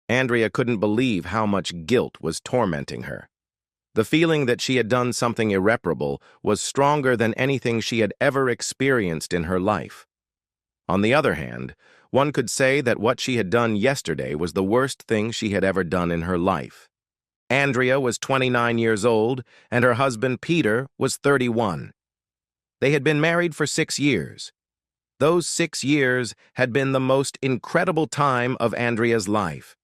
Andrea couldn't believe how much guilt was tormenting her. The feeling that she had done something irreparable was stronger than anything she had ever experienced in her life. On the other hand, one could say that what she had done yesterday was the worst thing she had ever done in her life. Andrea was 29 years old, and her husband, Peter, was 31. They had been married for 6 years. Those 6 years had been the most incredible time of Andrea's life.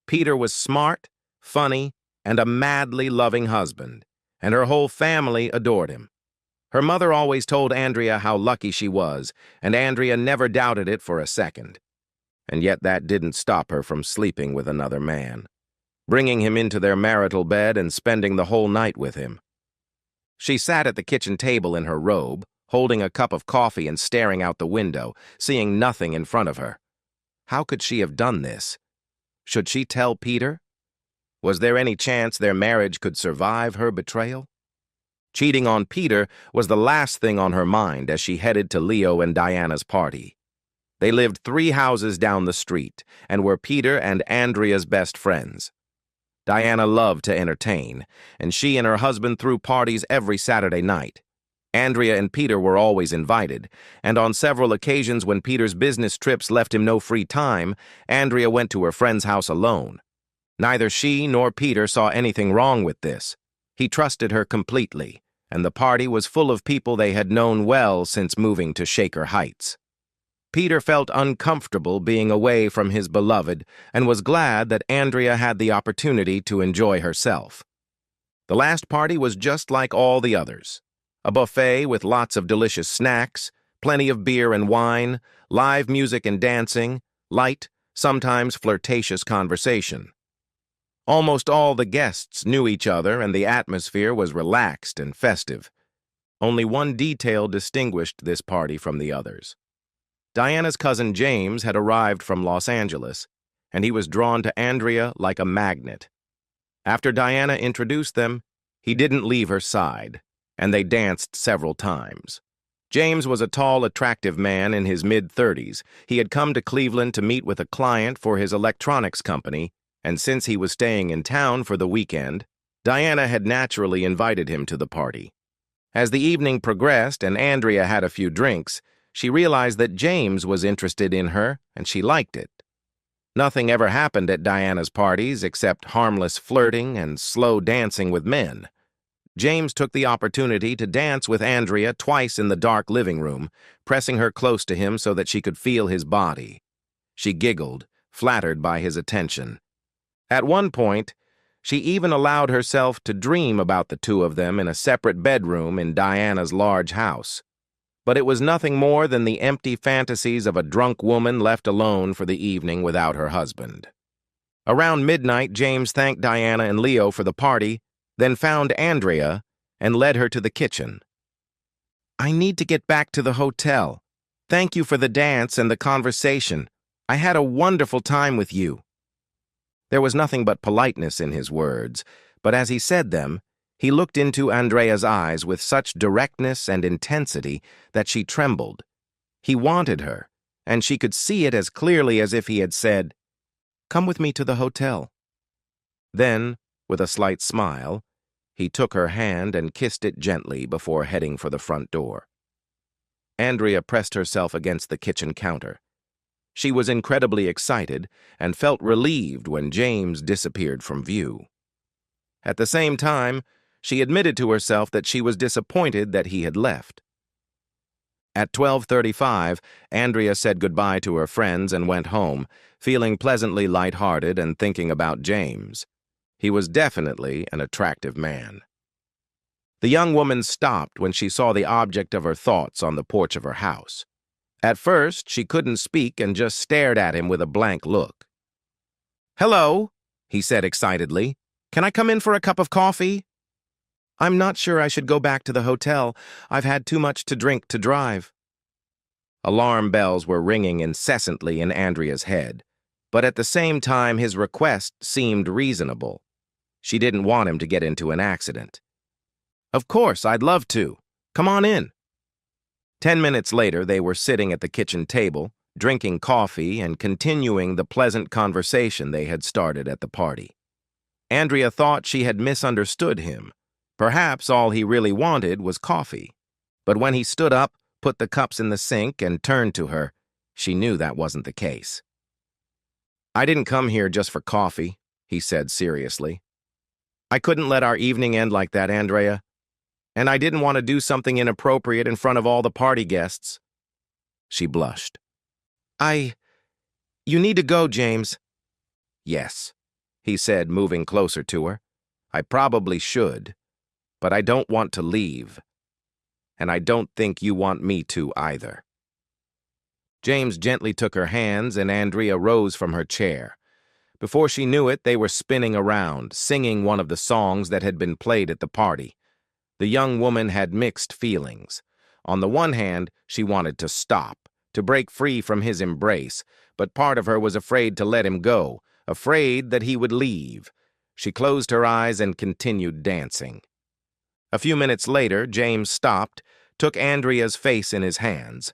Peter was smart, funny, and a madly loving husband, and her whole family adored him. Her mother always told Andrea how lucky she was, and Andrea never doubted it for a second. And yet that didn't stop her from sleeping with another man, bringing him into their marital bed and spending the whole night with him. She sat at the kitchen table in her robe, holding a cup of coffee and staring out the window, seeing nothing in front of her. How could she have done this? Should she tell Peter? Was there any chance their marriage could survive her betrayal? Cheating on Peter was the last thing on her mind as she headed to Leo and Diana's party. They lived 3 houses down the street and were Peter and Andrea's best friends. Diana loved to entertain, and she and her husband threw parties every Saturday night. Andrea and Peter were always invited, and on several occasions when Peter's business trips left him no free time, Andrea went to her friend's house alone. Neither she nor Peter saw anything wrong with this. He trusted her completely, and the party was full of people they had known well since moving to Shaker Heights. Peter felt uncomfortable being away from his beloved and was glad that Andrea had the opportunity to enjoy herself. The last party was just like all the others. A buffet with lots of delicious snacks, plenty of beer and wine, live music and dancing, light, sometimes flirtatious conversation. Almost all the guests knew each other and the atmosphere was relaxed and festive. Only one detail distinguished this party from the others. Diana's cousin James had arrived from Los Angeles, and he was drawn to Andrea like a magnet. After Diana introduced them, he didn't leave her side, and they danced several times. James was a tall, attractive man in his mid-30s. He had come to Cleveland to meet with a client for his electronics company, and since he was staying in town for the weekend, Diana had naturally invited him to the party. As the evening progressed and Andrea had a few drinks, she realized that James was interested in her, and she liked it. Nothing ever happened at Diana's parties except harmless flirting and slow dancing with men. James took the opportunity to dance with Andrea twice in the dark living room, pressing her close to him so that she could feel his body. She giggled, flattered by his attention. At one point, she even allowed herself to dream about the two of them in a separate bedroom in Diana's large house. But it was nothing more than the empty fantasies of a drunk woman left alone for the evening without her husband. Around midnight, James thanked Diana and Leo for the party, then found Andrea and led her to the kitchen. "I need to get back to the hotel. Thank you for the dance and the conversation. I had a wonderful time with you." There was nothing but politeness in his words, but as he said them, he looked into Andrea's eyes with such directness and intensity that she trembled. He wanted her, and she could see it as clearly as if he had said, "Come with me to the hotel." Then, with a slight smile, he took her hand and kissed it gently before heading for the front door. Andrea pressed herself against the kitchen counter. She was incredibly excited and felt relieved when James disappeared from view. At the same time, she admitted to herself that she was disappointed that he had left. At 12:35, Andrea said goodbye to her friends and went home, feeling pleasantly lighthearted and thinking about James. He was definitely an attractive man. The young woman stopped when she saw the object of her thoughts on the porch of her house. At first, she couldn't speak and just stared at him with a blank look. "Hello," he said excitedly. "Can I come in for a cup of coffee?" "I'm not sure I should go back to the hotel. I've had too much to drink to drive." Alarm bells were ringing incessantly in Andrea's head, but at the same time his request seemed reasonable. She didn't want him to get into an accident. "Of course, I'd love to. Come on in." 10 minutes later, they were sitting at the kitchen table, drinking coffee and continuing the pleasant conversation they had started at the party. Andrea thought she had misunderstood him. Perhaps all he really wanted was coffee. But when he stood up, put the cups in the sink, and turned to her, she knew that wasn't the case. "I didn't come here just for coffee," he said seriously. "I couldn't let our evening end like that, Andrea. And I didn't want to do something inappropriate in front of all the party guests." She blushed. You need to go, James." "Yes," he said, moving closer to her. "I probably should, but I don't want to leave. And I don't think you want me to either." James gently took her hands, and Andrea rose from her chair. Before she knew it, they were spinning around, singing one of the songs that had been played at the party. The young woman had mixed feelings. On the one hand, she wanted to stop, to break free from his embrace, but part of her was afraid to let him go, afraid that he would leave. She closed her eyes and continued dancing. A few minutes later, James stopped, took Andrea's face in his hands,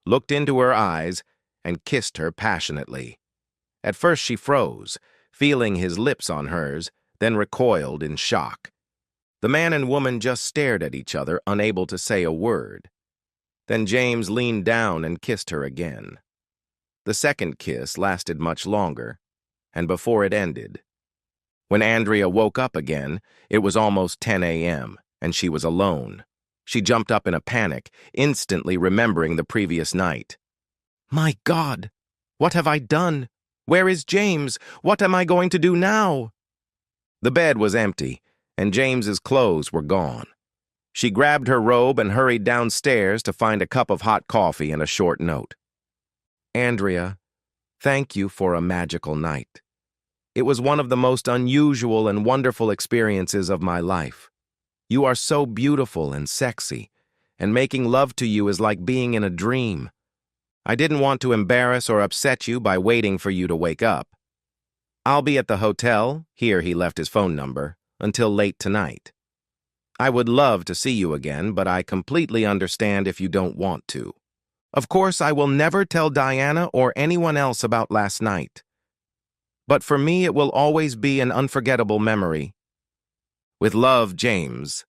looked into her eyes, and kissed her passionately. At first she froze, feeling his lips on hers, then recoiled in shock. The man and woman just stared at each other, unable to say a word. Then James leaned down and kissed her again. The second kiss lasted much longer, and before it ended. When Andrea woke up again, it was almost 10 a.m., and she was alone. She jumped up in a panic, instantly remembering the previous night. "My God! What have I done? Where is James? What am I going to do now?" The bed was empty, and James's clothes were gone. She grabbed her robe and hurried downstairs to find a cup of hot coffee and a short note. "Andrea, thank you for a magical night. It was one of the most unusual and wonderful experiences of my life. You are so beautiful and sexy, and making love to you is like being in a dream. I didn't want to embarrass or upset you by waiting for you to wake up. I'll be at the hotel," here he left his phone number, "until late tonight. I would love to see you again, but I completely understand if you don't want to. Of course, I will never tell Diana or anyone else about last night. But for me, it will always be an unforgettable memory. With love, James."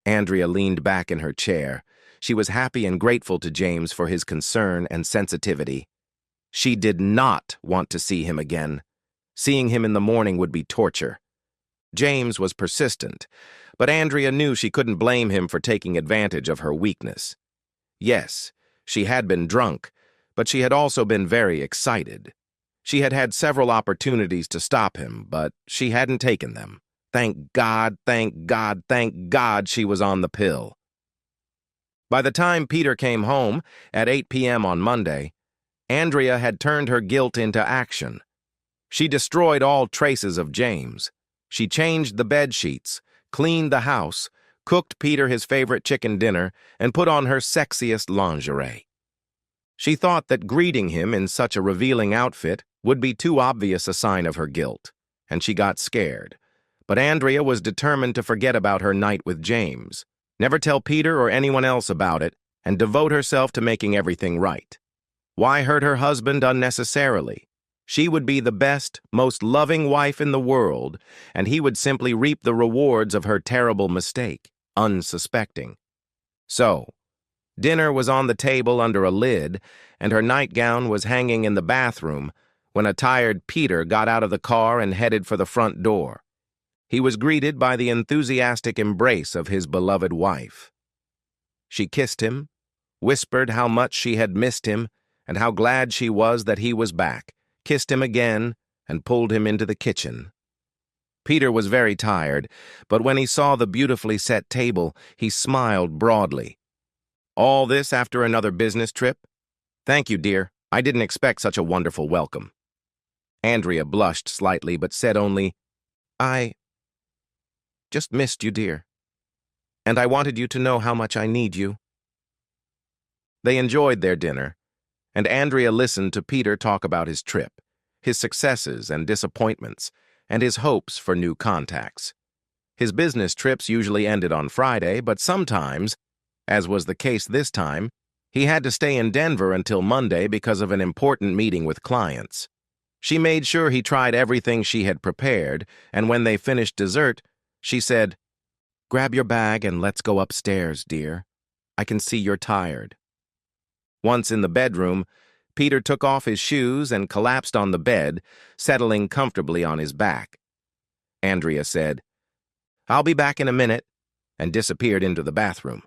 Andrea leaned back in her chair. She was happy and grateful to James for his concern and sensitivity. She did not want to see him again. Seeing him in the morning would be torture. James was persistent, but Andrea knew she couldn't blame him for taking advantage of her weakness. Yes, she had been drunk, but she had also been very excited. She had had several opportunities to stop him, but she hadn't taken them. Thank God, thank God, thank God she was on the pill. By the time Peter came home, at 8 p.m. on Monday, Andrea had turned her guilt into action. She destroyed all traces of James. She changed the bed sheets, cleaned the house, cooked Peter his favorite chicken dinner, and put on her sexiest lingerie. She thought that greeting him in such a revealing outfit would be too obvious a sign of her guilt, and she got scared. But Andrea was determined to forget about her night with James, never tell Peter or anyone else about it, and devote herself to making everything right. Why hurt her husband unnecessarily? She would be the best, most loving wife in the world, and he would simply reap the rewards of her terrible mistake, unsuspecting. So, dinner was on the table under a lid, and her nightgown was hanging in the bathroom when a tired Peter got out of the car and headed for the front door. He was greeted by the enthusiastic embrace of his beloved wife. She kissed him, whispered how much she had missed him, and how glad she was that he was back, kissed him again, and pulled him into the kitchen. Peter was very tired, but when he saw the beautifully set table, he smiled broadly. "All this after another business trip? Thank you, dear. I didn't expect such a wonderful welcome." Andrea blushed slightly, but said only, "I just missed you, dear. And I wanted you to know how much I need you." They enjoyed their dinner, and Andrea listened to Peter talk about his trip, his successes and disappointments, and his hopes for new contacts. His business trips usually ended on Friday, but sometimes, as was the case this time, He had to stay in Denver until Monday because of an important meeting with clients. She made sure he tried everything she had prepared, and when they finished dessert, she said, "Grab your bag and let's go upstairs, dear. I can see you're tired." Once in the bedroom, Peter took off his shoes and collapsed on the bed, settling comfortably on his back. Andrea said, "I'll be back in a minute," and disappeared into the bathroom.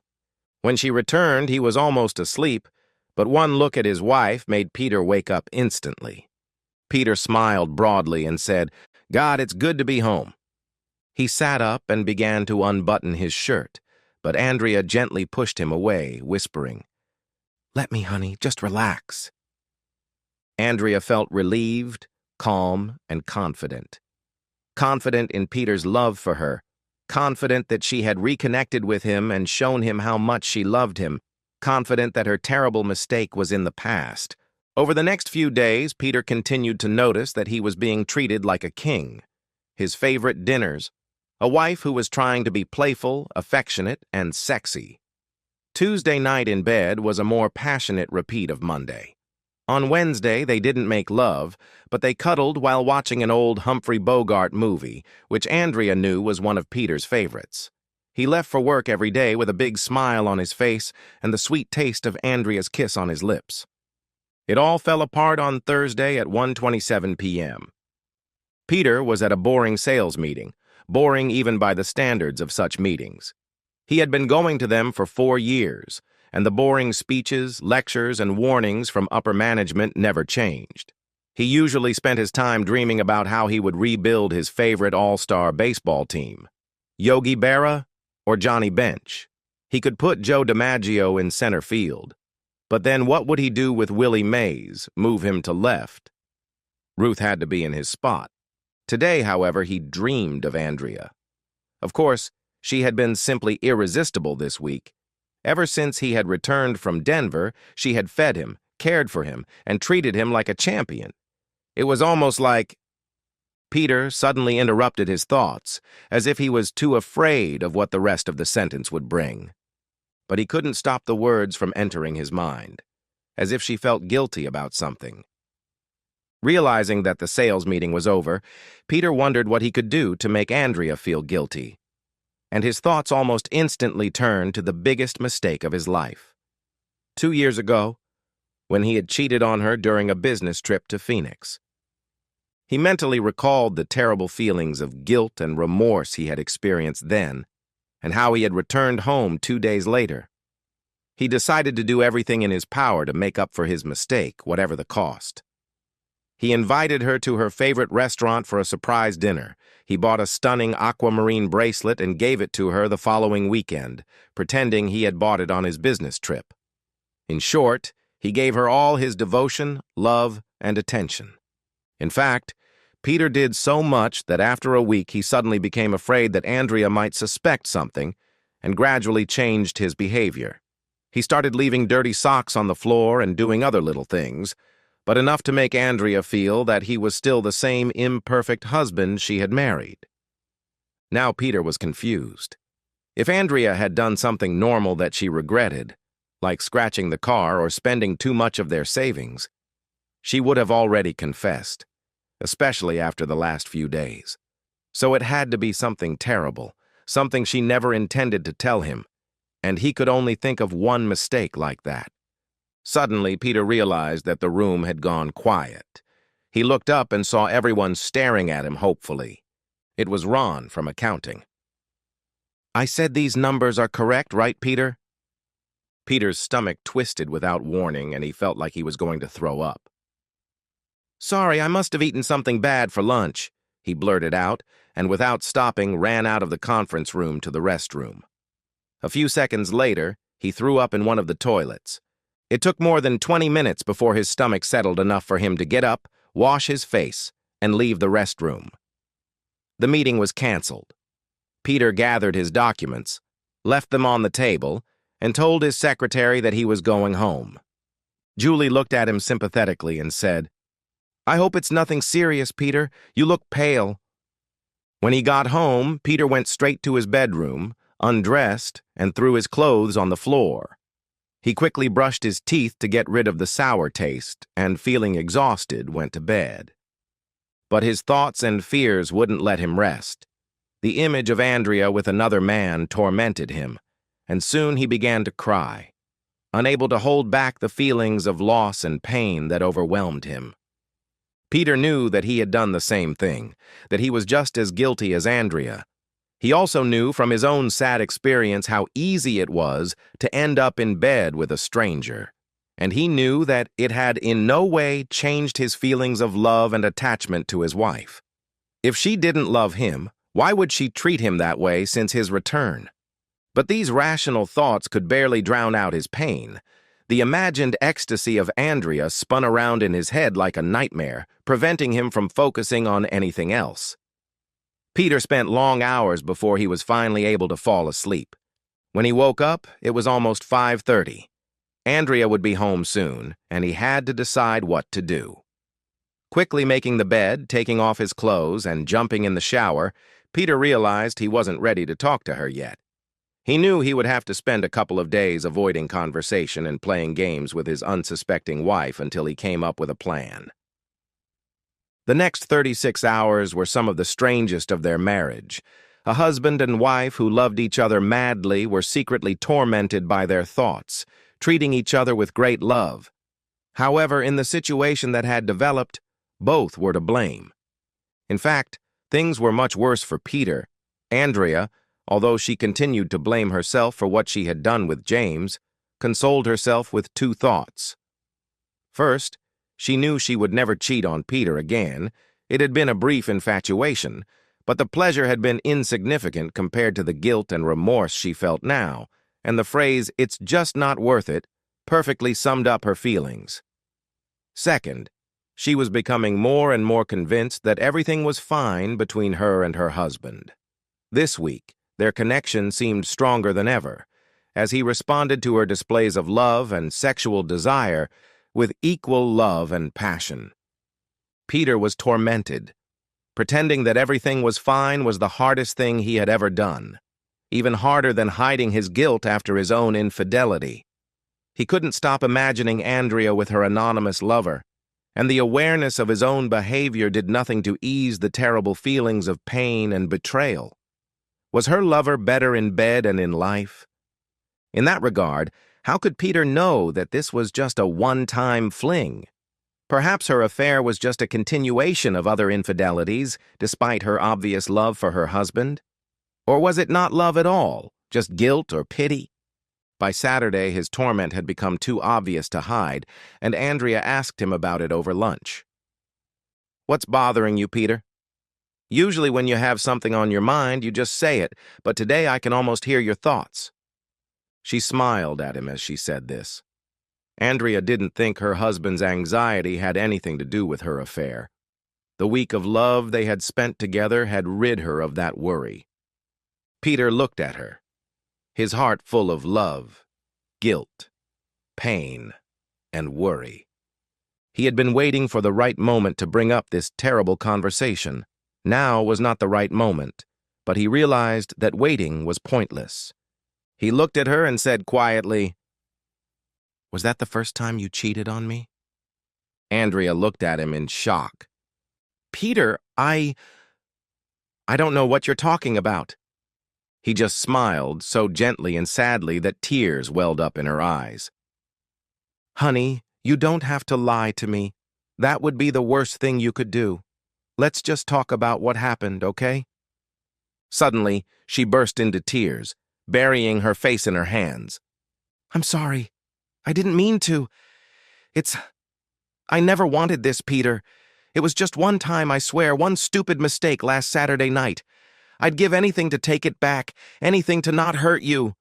When she returned, he was almost asleep, but one look at his wife made Peter wake up instantly. Peter smiled broadly and said, "God, it's good to be home." He sat up and began to unbutton his shirt, but Andrea gently pushed him away, whispering, "Let me, honey, just relax." Andrea felt relieved, calm, and confident. Confident in Peter's love for her, confident that she had reconnected with him and shown him how much she loved him, confident that her terrible mistake was in the past. Over the next few days, Peter continued to notice that he was being treated like a king. His favorite dinners, a wife who was trying to be playful, affectionate, and sexy. Tuesday night in bed was a more passionate repeat of Monday. On Wednesday, they didn't make love, but they cuddled while watching an old Humphrey Bogart movie, which Andrea knew was one of Peter's favorites. He left for work every day with a big smile on his face and the sweet taste of Andrea's kiss on his lips. It all fell apart on Thursday at 1:27 p.m. Peter was at a boring sales meeting, boring even by the standards of such meetings. He had been going to them for 4 years, and the boring speeches, lectures, and warnings from upper management never changed. He usually spent his time dreaming about how he would rebuild his favorite all-star baseball team. Yogi Berra or Johnny Bench. He could put Joe DiMaggio in center field. But then what would he do with Willie Mays, move him to left? Ruth had to be in his spot. Today, however, he dreamed of Andrea. Of course, she had been simply irresistible this week. Ever since he had returned from Denver, she had fed him, cared for him, and treated him like a champion. It was almost like... Peter suddenly interrupted his thoughts, as if he was too afraid of what the rest of the sentence would bring. But he couldn't stop the words from entering his mind, as if she felt guilty about something. Realizing that the sales meeting was over, Peter wondered what he could do to make Andrea feel guilty. And his thoughts almost instantly turned to the biggest mistake of his life. 2 years ago, when he had cheated on her during a business trip to Phoenix. He mentally recalled the terrible feelings of guilt and remorse he had experienced then, and how he had returned home 2 days later. He decided to do everything in his power to make up for his mistake, whatever the cost. He invited her to her favorite restaurant for a surprise dinner. He bought a stunning aquamarine bracelet and gave it to her the following weekend, pretending he had bought it on his business trip. In short, he gave her all his devotion, love, and attention. In fact, Peter did so much that after a week he suddenly became afraid that Andrea might suspect something and gradually changed his behavior. He started leaving dirty socks on the floor and doing other little things, but enough to make Andrea feel that he was still the same imperfect husband she had married. Now Peter was confused. If Andrea had done something normal that she regretted, like scratching the car or spending too much of their savings, she would have already confessed, especially after the last few days. So it had to be something terrible, something she never intended to tell him, and he could only think of one mistake like that. Suddenly, Peter realized that the room had gone quiet. He looked up and saw everyone staring at him hopefully. It was Ron from accounting. "I said these numbers are correct, right, Peter?" Peter's stomach twisted without warning, and he felt like he was going to throw up. "Sorry, I must have eaten something bad for lunch," he blurted out, and without stopping ran out of the conference room to the restroom. A few seconds later, he threw up in one of the toilets. It took more than 20 minutes before his stomach settled enough for him to get up, wash his face, and leave the restroom. The meeting was canceled. Peter gathered his documents, left them on the table, and told his secretary that he was going home. Julie looked at him sympathetically and said, "I hope it's nothing serious, Peter. You look pale." When he got home, Peter went straight to his bedroom, undressed, and threw his clothes on the floor. He quickly brushed his teeth to get rid of the sour taste and, feeling exhausted, went to bed. But his thoughts and fears wouldn't let him rest. The image of Andrea with another man tormented him, and soon he began to cry, unable to hold back the feelings of loss and pain that overwhelmed him. Peter knew that he had done the same thing, that he was just as guilty as Andrea. He also knew from his own sad experience how easy it was to end up in bed with a stranger. And he knew that it had in no way changed his feelings of love and attachment to his wife. If she didn't love him, why would she treat him that way since his return? But these rational thoughts could barely drown out his pain. The imagined ecstasy of Andrea spun around in his head like a nightmare, preventing him from focusing on anything else. Peter spent long hours before he was finally able to fall asleep. When he woke up, it was almost 5:30. Andrea would be home soon, and he had to decide what to do. Quickly making the bed, taking off his clothes, and jumping in the shower, Peter realized he wasn't ready to talk to her yet. He knew he would have to spend a couple of days avoiding conversation and playing games with his unsuspecting wife until he came up with a plan. The next 36 hours were some of the strangest of their marriage. A husband and wife who loved each other madly were secretly tormented by their thoughts, treating each other with great love. However, in the situation that had developed, both were to blame. In fact, things were much worse for Peter. Andrea, although she continued to blame herself for what she had done with James, consoled herself with two thoughts. First, she knew she would never cheat on Peter again. It had been a brief infatuation, but the pleasure had been insignificant compared to the guilt and remorse she felt now, and the phrase, "it's just not worth it," perfectly summed up her feelings. Second, she was becoming more and more convinced that everything was fine between her and her husband. This week, their connection seemed stronger than ever, as he responded to her displays of love and sexual desire with equal love and passion. Peter was tormented. Pretending that everything was fine was the hardest thing he had ever done, even harder than hiding his guilt after his own infidelity. He couldn't stop imagining Andrea with her anonymous lover, and the awareness of his own behavior did nothing to ease the terrible feelings of pain and betrayal. Was her lover better in bed and in life? In that regard, how could Peter know that this was just a one-time fling? Perhaps her affair was just a continuation of other infidelities, despite her obvious love for her husband? Or was it not love at all, just guilt or pity? By Saturday, his torment had become too obvious to hide, and Andrea asked him about it over lunch. "What's bothering you, Peter? Usually when you have something on your mind, you just say it, but today I can almost hear your thoughts." She smiled at him as she said this. Andrea didn't think her husband's anxiety had anything to do with her affair. The week of love they had spent together had rid her of that worry. Peter looked at her, his heart full of love, guilt, pain, and worry. He had been waiting for the right moment to bring up this terrible conversation. Now was not the right moment, but he realized that waiting was pointless. He looked at her and said quietly, "Was that the first time you cheated on me?" Andrea looked at him in shock. "Peter, I don't know what you're talking about." He just smiled, so gently and sadly that tears welled up in her eyes. "Honey, you don't have to lie to me. That would be the worst thing you could do. Let's just talk about what happened, okay?" Suddenly, she burst into tears, burying her face in her hands. "I'm sorry. I didn't mean to. I never wanted this, Peter. It was just one time, I swear, one stupid mistake last Saturday night. I'd give anything to take it back, anything to not hurt you,"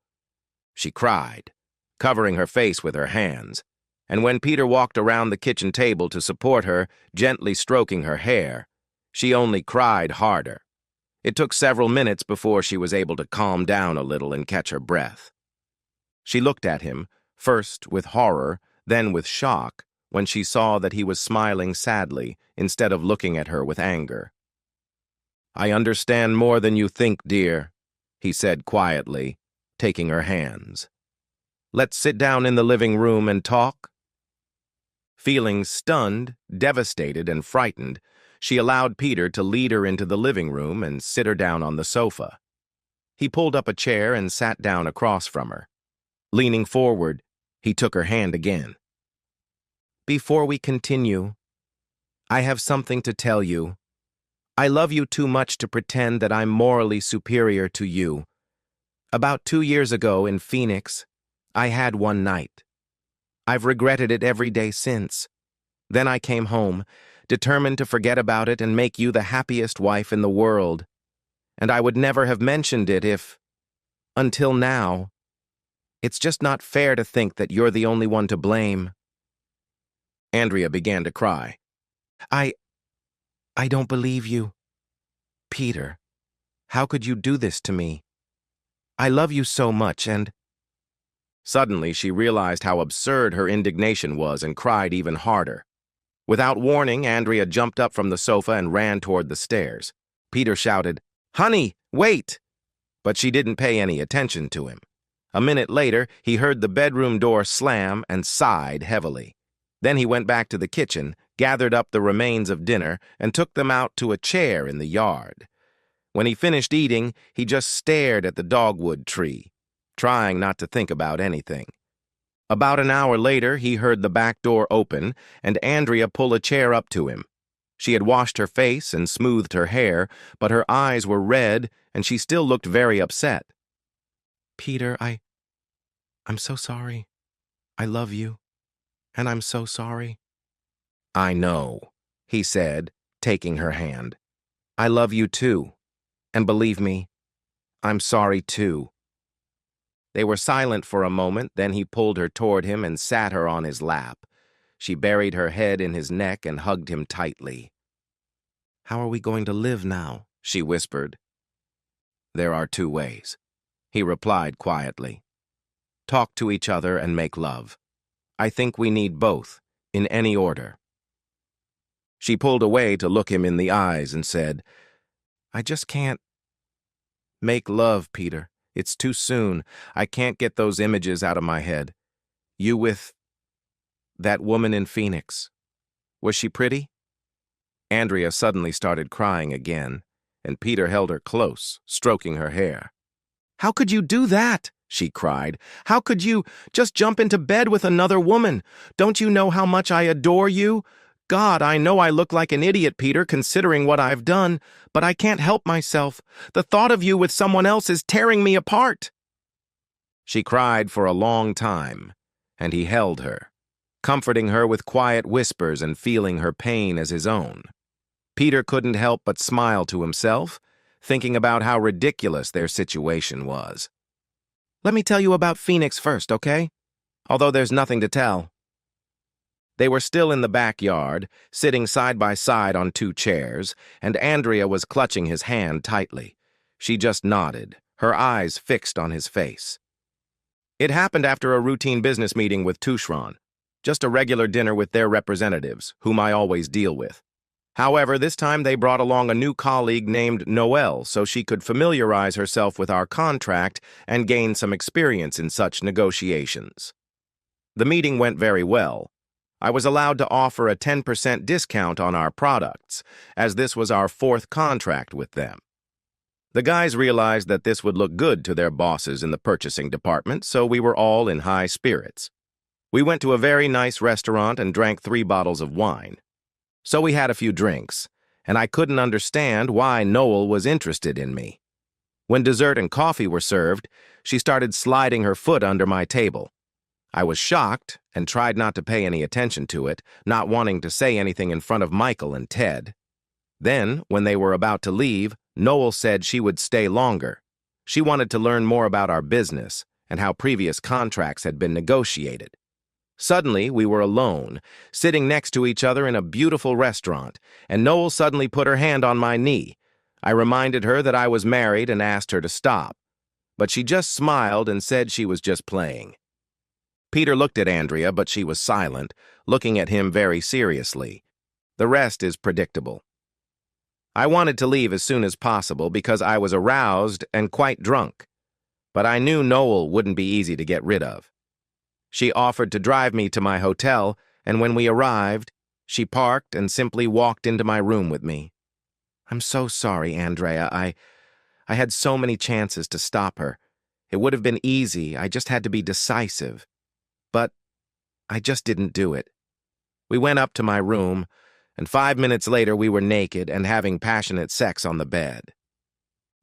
she cried, covering her face with her hands. And when Peter walked around the kitchen table to support her, gently stroking her hair, she only cried harder. It took several minutes before she was able to calm down a little and catch her breath. She looked at him, first with horror, then with shock, when she saw that he was smiling sadly instead of looking at her with anger. "I understand more than you think, dear," he said quietly, taking her hands. Let's sit down in the living room and talk." Feeling stunned, devastated, and frightened, she allowed Peter to lead her into the living room and sit her down on the sofa. He pulled up a chair and sat down across from her. Leaning forward, he took her hand again. "Before we continue, I have something to tell you. I love you too much to pretend that I'm morally superior to you. About 2 years ago in Phoenix, I had one night. I've regretted it every day since. Then I came home, determined to forget about it and make you the happiest wife in the world. And I would never have mentioned it until now. It's just not fair to think that you're the only one to blame." Andrea began to cry. I don't believe you. Peter, how could you do this to me? I love you so much and—" Suddenly, she realized how absurd her indignation was and cried even harder. Without warning, Andrea jumped up from the sofa and ran toward the stairs. Peter shouted, "Honey, wait!" But she didn't pay any attention to him. A minute later, he heard the bedroom door slam and sighed heavily. Then he went back to the kitchen, gathered up the remains of dinner, and took them out to a chair in the yard. When he finished eating, he just stared at the dogwood tree, trying not to think about anything. About an hour later, he heard the back door open and Andrea pull a chair up to him. She had washed her face and smoothed her hair, but her eyes were red and she still looked very upset. "Peter, I'm so sorry. I love you, and I'm so sorry." "I know," he said, taking her hand. "I love you too, and believe me, I'm sorry too." They were silent for a moment, then he pulled her toward him and sat her on his lap. She buried her head in his neck and hugged him tightly. "How are we going to live now?" she whispered. "There are 2 ways," he replied quietly. "Talk to each other and make love. I think we need both, in any order." She pulled away to look him in the eyes and said, "I just can't make love, Peter. It's too soon. I can't get those images out of my head. You with that woman in Phoenix. Was she pretty?" Andrea suddenly started crying again, and Peter held her close, stroking her hair. "How could you do that?" she cried. "How could you just jump into bed with another woman? Don't you know how much I adore you? God, I know I look like an idiot, Peter, considering what I've done, but I can't help myself. The thought of you with someone else is tearing me apart." She cried for a long time, and he held her, comforting her with quiet whispers and feeling her pain as his own. Peter couldn't help but smile to himself, thinking about how ridiculous their situation was. "Let me tell you about Phoenix first, okay? Although there's nothing to tell." They were still in the backyard, sitting side by side on 2 chairs, and Andrea was clutching his hand tightly. She just nodded, her eyes fixed on his face. It happened after a routine business meeting with Tushran, just a regular dinner with their representatives, whom I always deal with. However, this time they brought along a new colleague named Noelle so she could familiarize herself with our contract and gain some experience in such negotiations. The meeting went very well. I was allowed to offer a 10% discount on our products, as this was our 4th contract with them. The guys realized that this would look good to their bosses in the purchasing department, so we were all in high spirits. We went to a very nice restaurant and drank 3 bottles of wine. So we had a few drinks, and I couldn't understand why Noelle was interested in me. When dessert and coffee were served, she started sliding her foot under my table. I was shocked and tried not to pay any attention to it, not wanting to say anything in front of Michael and Ted. Then, when they were about to leave, Noelle said she would stay longer. She wanted to learn more about our business and how previous contracts had been negotiated. Suddenly, we were alone, sitting next to each other in a beautiful restaurant, and Noelle suddenly put her hand on my knee. I reminded her that I was married and asked her to stop, but she just smiled and said she was just playing. Peter looked at Andrea, but she was silent, looking at him very seriously. The rest is predictable. I wanted to leave as soon as possible because I was aroused and quite drunk, but I knew Noelle wouldn't be easy to get rid of. She offered to drive me to my hotel, and when we arrived, she parked and simply walked into my room with me. I'm so sorry, Andrea. I had so many chances to stop her. It would have been easy. I just had to be decisive. But I just didn't do it. We went up to my room, and 5 minutes later we were naked and having passionate sex on the bed.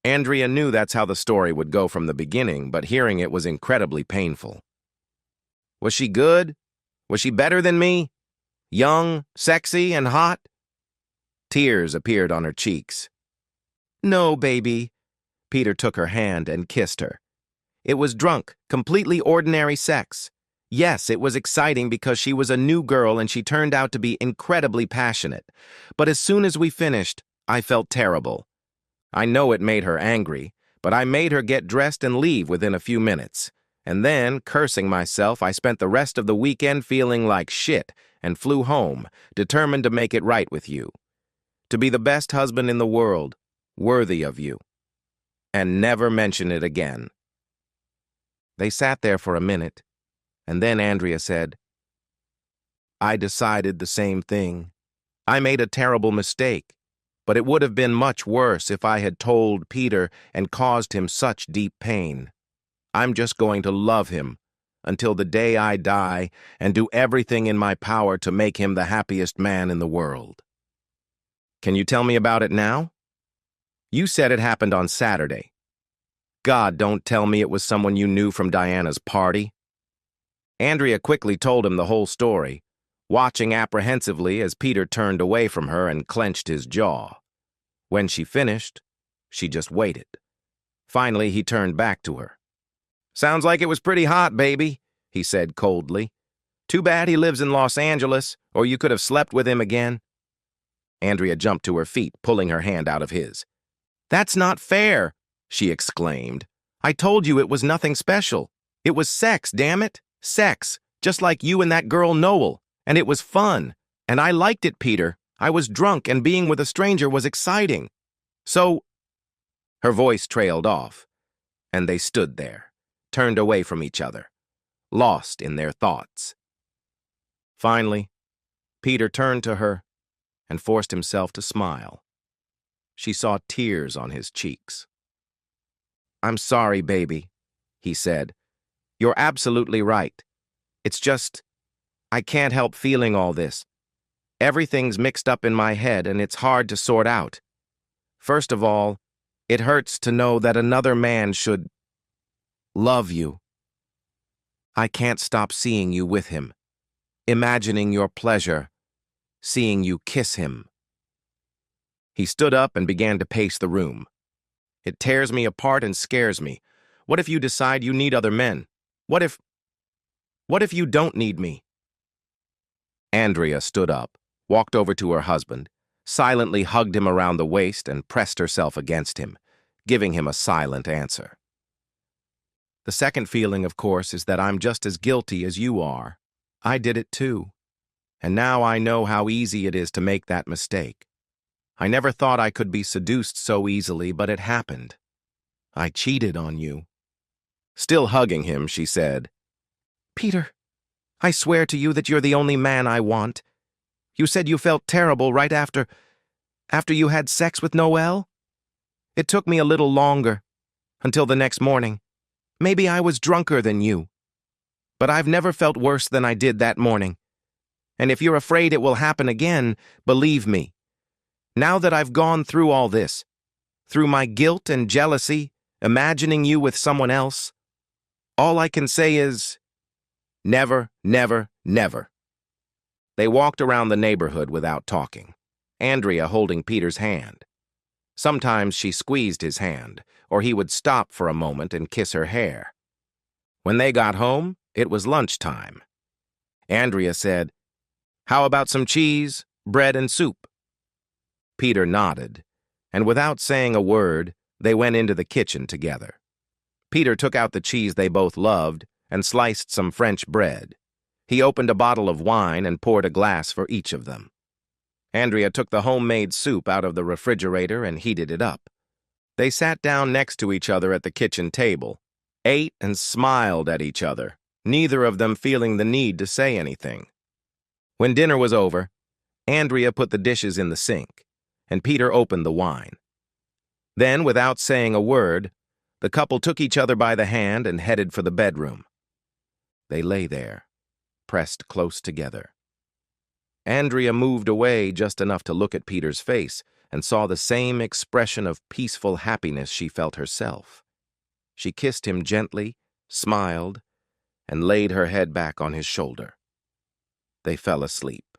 Andrea knew that's how the story would go from the beginning, but hearing it was incredibly painful. Was she good? Was she better than me? Young, sexy, and hot? Tears appeared on her cheeks. No, baby. Peter took her hand and kissed her. It was drunk, completely ordinary sex. Yes, it was exciting because she was a new girl and she turned out to be incredibly passionate. But as soon as we finished, I felt terrible. I know it made her angry, but I made her get dressed and leave within a few minutes. And then, cursing myself, I spent the rest of the weekend feeling like shit and flew home, determined to make it right with you. To be the best husband in the world, worthy of you. And never mention it again. They sat there for a minute, and then Andrea said, I decided the same thing. I made a terrible mistake, but it would have been much worse if I had told Peter and caused him such deep pain. I'm just going to love him until the day I die and do everything in my power to make him the happiest man in the world. Can you tell me about it now? You said it happened on Saturday. God, don't tell me it was someone you knew from Diana's party. Andrea quickly told him the whole story, watching apprehensively as Peter turned away from her and clenched his jaw. When she finished, she just waited. Finally, he turned back to her. Sounds like it was pretty hot, baby, he said coldly. Too bad he lives in Los Angeles, or you could have slept with him again. Andrea jumped to her feet, pulling her hand out of his. That's not fair, she exclaimed. I told you it was nothing special. It was sex, damn it. Sex, just like you and that girl Noel. And it was fun. And I liked it, Peter. I was drunk and being with a stranger was exciting. So... Her voice trailed off, and they stood there, turned away from each other, lost in their thoughts. Finally, Peter turned to her and forced himself to smile. She saw tears on his cheeks. I'm sorry, baby, he said. You're absolutely right. It's just, I can't help feeling all this. Everything's mixed up in my head and it's hard to sort out. First of all, it hurts to know that another man should love you. I can't stop seeing you with him, imagining your pleasure, seeing you kiss him. He stood up and began to pace the room. It tears me apart and scares me. What if you decide you need other men? What if you don't need me? Andrea stood up, walked over to her husband, silently hugged him around the waist and pressed herself against him, giving him a silent answer. The second feeling, of course, is that I'm just as guilty as you are. I did it too. And now I know how easy it is to make that mistake. I never thought I could be seduced so easily, but it happened. I cheated on you. Still hugging him, she said, Peter, I swear to you that you're the only man I want. You said you felt terrible right after you had sex with Noelle? It took me a little longer, until the next morning. Maybe I was drunker than you. But I've never felt worse than I did that morning. And if you're afraid it will happen again, believe me. Now that I've gone through all this, through my guilt and jealousy, imagining you with someone else, all I can say is, never, never, never. They walked around the neighborhood without talking, Andrea holding Peter's hand. Sometimes she squeezed his hand, or he would stop for a moment and kiss her hair. When they got home, it was lunchtime. Andrea said, How about some cheese, bread, and soup? Peter nodded, and without saying a word, they went into the kitchen together. Peter took out the cheese they both loved and sliced some French bread. He opened a bottle of wine and poured a glass for each of them. Andrea took the homemade soup out of the refrigerator and heated it up. They sat down next to each other at the kitchen table, ate and smiled at each other, neither of them feeling the need to say anything. When dinner was over, Andrea put the dishes in the sink, and Peter opened the wine. Then, without saying a word, the couple took each other by the hand and headed for the bedroom. They lay there, pressed close together. Andrea moved away just enough to look at Peter's face and saw the same expression of peaceful happiness she felt herself. She kissed him gently, smiled, and laid her head back on his shoulder. They fell asleep.